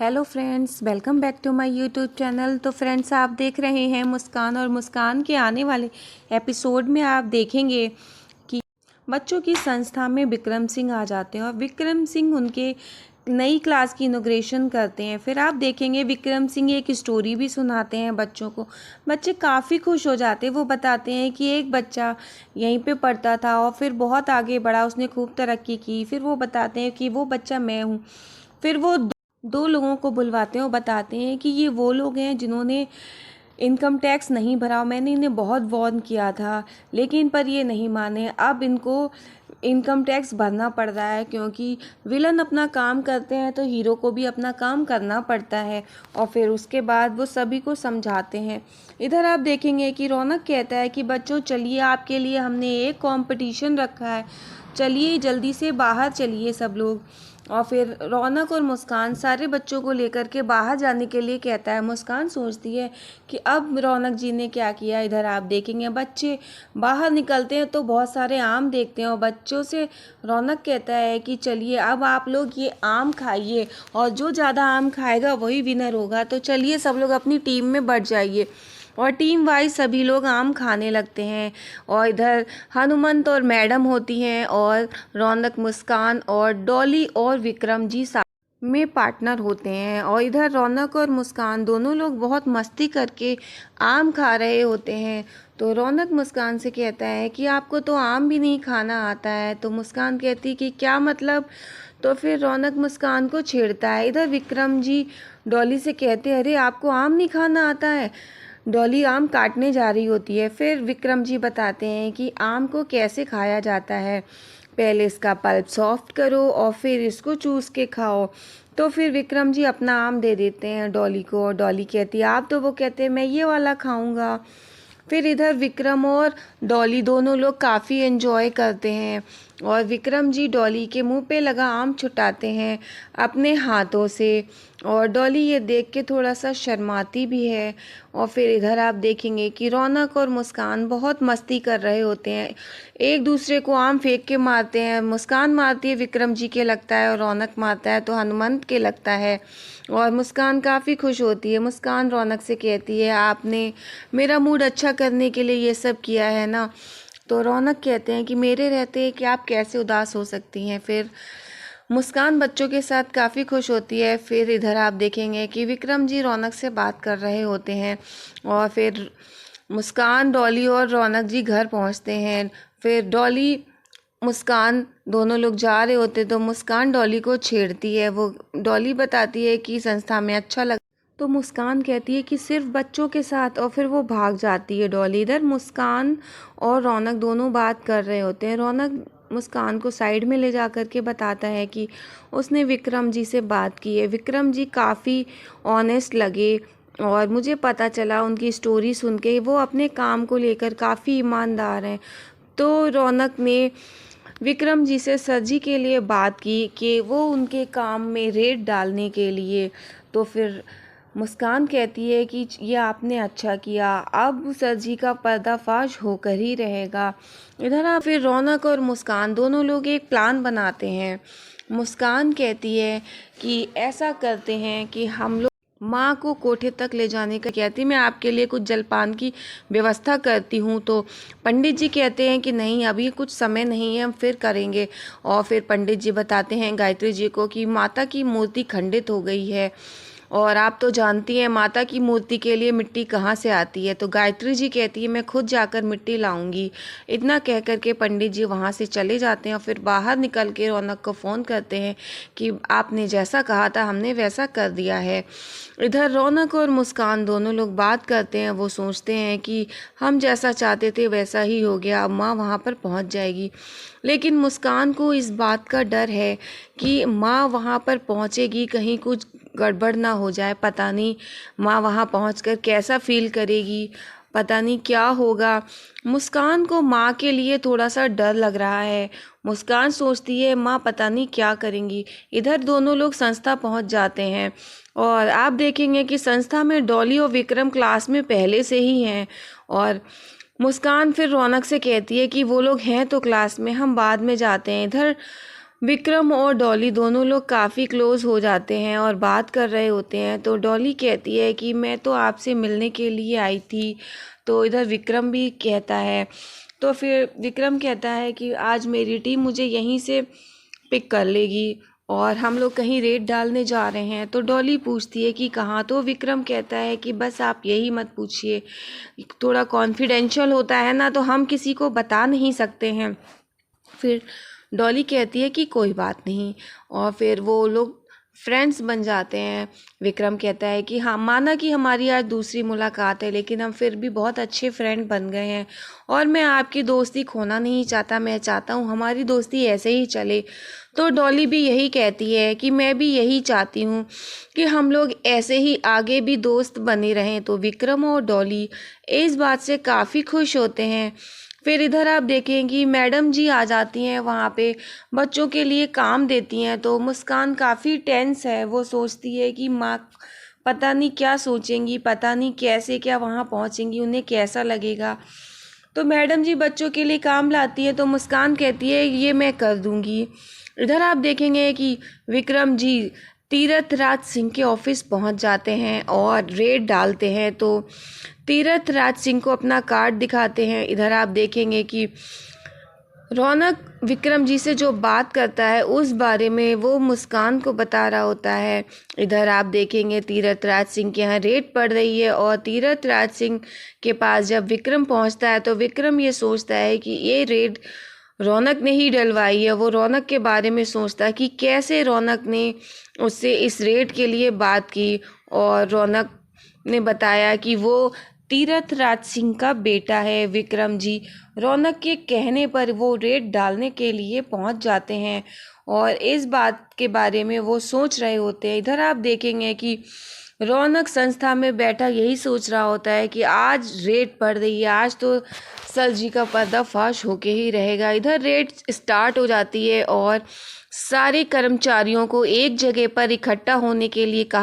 Hello friends, welcome back to my YouTube channel. तो friends, आप देख रहे हैं मुस्कान, और मुस्कान के आने वाले एपिसोड में आप देखेंगे कि बच्चों की संस्था में विक्रम सिंह आ जाते हैं और विक्रम सिंह उनके नई क्लास की इनॉग्रेशन करते हैं। फिर आप देखेंगे विक्रम सिंह एक स्टोरी भी सुनाते हैं बच्चों को। बच्चे काफ़ी खुश हो जाते हैं। वो बताते हैं कि एक बच्चा यहीं पे पढ़ता था और फिर बहुत आगे बढ़ा, उसने खूब तरक्की की। फिर वो बताते हैं कि वो बच्चा मैं हूँ। फिर वो दो लोगों को बुलवाते हैं और बताते हैं कि ये वो लोग हैं जिन्होंने इनकम टैक्स नहीं भरा। मैंने इन्हें बहुत वार्न किया था, लेकिन पर ये नहीं माने। अब इनको इनकम टैक्स भरना पड़ रहा है, क्योंकि विलन अपना काम करते हैं तो हीरो को भी अपना काम करना पड़ता है। और फिर उसके बाद वो सभी को समझाते हैं। इधर आप देखेंगे कि रौनक कहता है कि बच्चों चलिए, आपके लिए हमने एक कंपटीशन रखा है, चलिए जल्दी से बाहर चलिए सब लोग। और फिर रौनक और मुस्कान सारे बच्चों को लेकर के बाहर जाने के लिए कहता है। मुस्कान सोचती है कि अब रौनक जी ने क्या किया। इधर आप देखेंगे बच्चे बाहर निकलते हैं तो बहुत सारे आम देखते हैं और बच्चों से रौनक कहता है कि चलिए अब आप लोग ये आम खाइए और जो ज़्यादा आम खाएगा वही विनर होगा। तो चलिए सब लोग अपनी टीम में बढ़ जाइए। और टीम वाइज सभी लोग आम खाने लगते हैं। और इधर हनुमंत और मैडम होती हैं और रौनक, मुस्कान और डॉली और विक्रम जी साथ में पार्टनर होते हैं। और इधर रौनक और मुस्कान दोनों लोग बहुत मस्ती करके आम खा रहे होते हैं। तो रौनक मुस्कान से कहता है कि आपको तो आम भी नहीं खाना आता है। तो मुस्कान कहती कि क्या मतलब। तो फिर रौनक मुस्कान को छेड़ता है। इधर विक्रम जी डॉली से कहते हैं, अरे आपको आम नहीं खाना आता है। डॉली आम काटने जा रही होती है। फिर विक्रम जी बताते हैं कि आम को कैसे खाया जाता है। पहले इसका पल्प सॉफ्ट करो और फिर इसको चूस के खाओ। तो फिर विक्रम जी अपना आम दे देते हैं डॉली को और डॉली कहती है आप, तो वो कहते हैं मैं ये वाला खाऊंगा। फिर इधर विक्रम और डॉली दोनों लोग काफ़ी एंजॉय करते हैं और विक्रम जी डॉली के मुंह पे लगा आम छुटाते हैं अपने हाथों से। और डॉली ये देख के थोड़ा सा शर्माती भी है। और फिर इधर आप देखेंगे कि रौनक और मुस्कान बहुत मस्ती कर रहे होते हैं, एक दूसरे को आम फेंक के मारते हैं। मुस्कान मारती है विक्रम जी के लगता है और रौनक मारता है तो हनुमंत के लगता है। और मुस्कान काफ़ी खुश होती है। मुस्कान रौनक से कहती है आपने मेरा मूड अच्छा करने के लिए ये सब किया है ना। तो रौनक कहते हैं कि मेरे रहते कि आप कैसे उदास हो सकती हैं। फिर मुस्कान बच्चों के साथ काफ़ी खुश होती है। फिर इधर आप देखेंगे कि विक्रम जी रौनक से बात कर रहे होते हैं और फिर मुस्कान, डॉली और रौनक जी घर पहुंचते हैं। फिर डॉली, मुस्कान दोनों लोग जा रहे होते तो मुस्कान डॉली को छेड़ती है। वो डॉली बताती है कि संस्था में अच्छा लग, तो मुस्कान कहती है कि सिर्फ बच्चों के साथ, और फिर वो भाग जाती है डॉली। इधर मुस्कान और रौनक दोनों बात कर रहे होते हैं। रौनक मुस्कान को साइड में ले जा कर के बताता है कि उसने विक्रम जी से बात की है। विक्रम जी काफ़ी ऑनेस्ट लगे और मुझे पता चला उनकी स्टोरी सुन के वो अपने काम को लेकर काफ़ी ईमानदार हैं। तो रौनक ने विक्रम जी से सर जी के लिए बात की कि वो उनके काम में रेड डालने के लिए। तो फिर मुस्कान कहती है कि ये आपने अच्छा किया, अब सर जी का पर्दाफाश होकर ही रहेगा। इधर आप फिर रौनक और मुस्कान दोनों लोग एक प्लान बनाते हैं। मुस्कान कहती है कि ऐसा करते हैं कि हम लोग माँ को कोठे तक ले जाने का, कहती मैं आपके लिए कुछ जलपान की व्यवस्था करती हूँ। तो पंडित जी कहते हैं कि नहीं, अभी कुछ समय नहीं है, हम फिर करेंगे। और फिर पंडित जी बताते हैं गायत्री जी को कि माता की मूर्ति खंडित हो गई है और आप तो जानती हैं माता की मूर्ति के लिए मिट्टी कहाँ से आती है। तो गायत्री जी कहती है मैं खुद जाकर मिट्टी लाऊंगी। इतना कह कर के पंडित जी वहाँ से चले जाते हैं और फिर बाहर निकल के रौनक को फ़ोन करते हैं कि आपने जैसा कहा था हमने वैसा कर दिया है। इधर रौनक और मुस्कान दोनों लोग बात करते हैं। वो सोचते हैं कि हम जैसा चाहते थे वैसा ही हो गया, अब माँ वहाँ पर पहुँच जाएगी। लेकिन मुस्कान को इस बात का डर है कि माँ वहाँ पर पहुँचेगी, कहीं कुछ गड़बड़ ना हो जाए। पता नहीं माँ वहाँ पहुँचकर कैसा फील करेगी, पता नहीं क्या होगा। मुस्कान को माँ के लिए थोड़ा सा डर लग रहा है। मुस्कान सोचती है माँ पता नहीं क्या करेंगी। इधर दोनों लोग संस्था पहुँच जाते हैं और आप देखेंगे कि संस्था में डॉली और विक्रम क्लास में पहले से ही हैं। और मुस्कान फिर रौनक से कहती है कि वो लोग हैं तो क्लास में, हम बाद में जाते हैं। इधर विक्रम और डॉली दोनों लोग काफ़ी क्लोज हो जाते हैं और बात कर रहे होते हैं। तो डॉली कहती है कि मैं तो आपसे मिलने के लिए आई थी। तो इधर विक्रम भी कहता है, तो फिर विक्रम कहता है कि आज मेरी टीम मुझे यहीं से पिक कर लेगी और हम लोग कहीं रेड डालने जा रहे हैं। तो डॉली पूछती है कि कहाँ। तो विक्रम कहता है कि बस आप यही मत पूछिए, थोड़ा कॉन्फिडेंशियल होता है ना, तो हम किसी को बता नहीं सकते हैं। फिर डॉली कहती है कि कोई बात नहीं, और फिर वो लोग फ्रेंड्स बन जाते हैं। विक्रम कहता है कि हाँ, माना कि हमारी आज दूसरी मुलाकात है, लेकिन हम फिर भी बहुत अच्छे फ्रेंड बन गए हैं और मैं आपकी दोस्ती खोना नहीं चाहता। मैं चाहता हूँ हमारी दोस्ती ऐसे ही चले। तो डॉली भी यही कहती है कि मैं भी यही चाहती हूँ कि हम लोग ऐसे ही आगे भी दोस्त बने रहें। तो विक्रम और डॉली इस बात से काफ़ी खुश होते हैं। फिर इधर आप देखेंगी मैडम जी आ जाती हैं, वहाँ पे बच्चों के लिए काम देती हैं। तो मुस्कान काफ़ी टेंस है, वो सोचती है कि माँ पता नहीं क्या सोचेंगी, पता नहीं कैसे क्या वहाँ पहुँचेंगी, उन्हें कैसा लगेगा। तो मैडम जी बच्चों के लिए काम लाती है, तो मुस्कान कहती है ये मैं कर दूँगी। इधर आप देखेंगे कि विक्रम जी तीरथ राज सिंह के ऑफिस पहुंच जाते हैं और रेड डालते हैं। तो तीरथ राज सिंह को अपना कार्ड दिखाते हैं। इधर आप देखेंगे कि रौनक विक्रम जी से जो बात करता है उस बारे में वो मुस्कान को बता रहा होता है। इधर आप देखेंगे तीरथ राज सिंह के यहाँ रेड पड़ रही है और तीरथ राज सिंह के पास जब विक्रम पहुंचता है तो विक्रम ये सोचता है कि ये रेड रौनक ने ही डलवाई है। वो रौनक के बारे में सोचता है कि कैसे रौनक ने उससे इस रेड के लिए बात की और रौनक ने बताया कि वो तीरथ राज सिंह का बेटा है। विक्रम जी रौनक के कहने पर वो रेड डालने के लिए पहुंच जाते हैं और इस बात के बारे में वो सोच रहे होते हैं। इधर आप देखेंगे कि रौनक संस्था में बैठा यही सोच रहा होता है कि आज रेड पड़ रही है, आज तो सर जी का पर्दाफाश होके ही रहेगा। इधर रेड स्टार्ट हो जाती है और सारे कर्मचारियों को एक जगह पर इकट्ठा होने के लिए कहा